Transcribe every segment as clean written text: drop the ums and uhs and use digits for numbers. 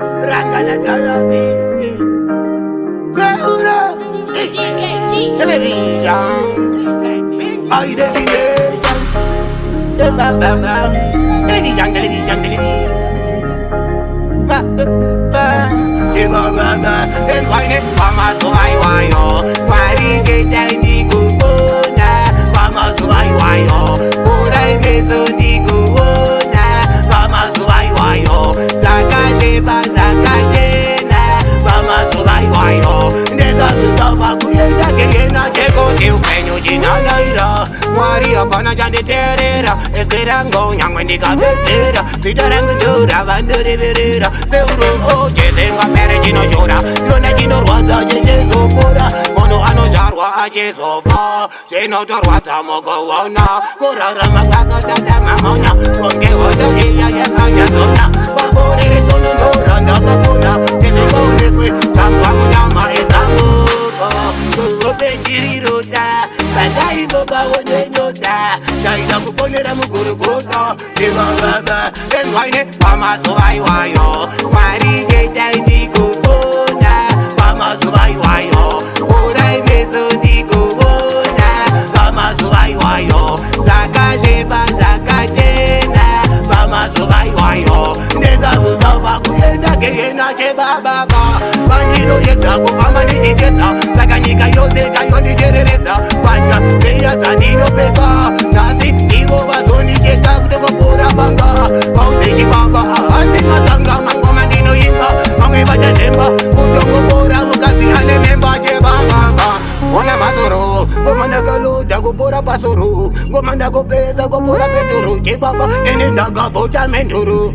Rangah na dalazi Seuro television ay definition de ba television Enjoyne Pamazuva Iwayo Hwerezhende ndikubona Pamazuva Iwayo Urai meso ndikuona Pamazuva Iwayo Zakateba zakatena Pamazuva Iwayo Ndezazuzava kuyenda keyena chekoti upenyu chinanaira Mwari apana chanditerera Esperango nyangwe ndikabetera Sitarangu ndura vandoreverera Seuro ochezenga mere chinoshora Ndona chinorwadza chechezopora Mono anojarwa achezofa Chinotorwadza mukuona Kurarama kakatata mamona Konge hotoriya yakanyazona Baborere tono ndora ndakapona Kezengaonekwe tangwa munyama ezamuto Kubenjirirota Bandaimbo bawone nyota Daida kuponera mugurugota Ndivavava Enjoyne Pamazuva Iwayo Hwerezhende ndikubona Pamazuva Iwayo Urai meso ndikuona Pamazuva Iwayo Zakateba zakatena Pamazuva Iwayo Ndezazuzava kuyenda keyena chebababa Bandino yedza kufamba ndichiketsa Saka nyika yose kayondicherereza Vatya veyadza ndinopeka Nhasi ivo vazondicheka kutokopura banga Vaudzechibaba ahasi mazanga mangoma ndinoimba Vamwe vachazemba kutongopora mukadzi ane memba chebababa Ona masoro ngoma ndakaloda kupora pasoro Ngoma ndakopedza kupora peturu chebaba ene ndakabota menduru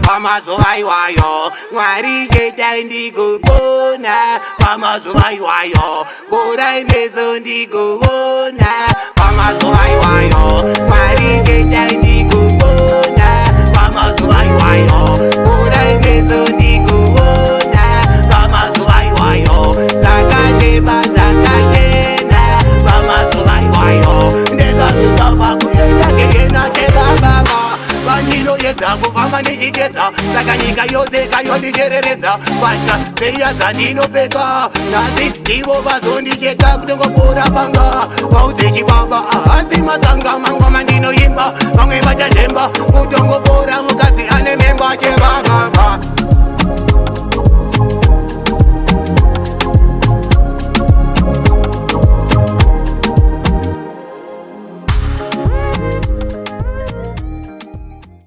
Pamazuva Iwayo Hwerezhende ndikubona Pamazuva Iwayo Urai meso ndikuona Pamazuva Iwayo Hwerezhende ndikubona Pamazuva Iwayo Urai meso ndikuona Pamazuva Iwayo Zakateba zakatena Pamazuva Iwayo Ndezazuzava kuyenda keyena chebababa Bandino yedza kufamba ndichiketsa Saka nyika yose kayondicherereza Vatya veyadza ndinopeka Nhasi ivo vazondicheka kutongopura banga Vaudzechibaba ahasi mazanga mangoma ndinoimba Vamwe vachazemba kutongopora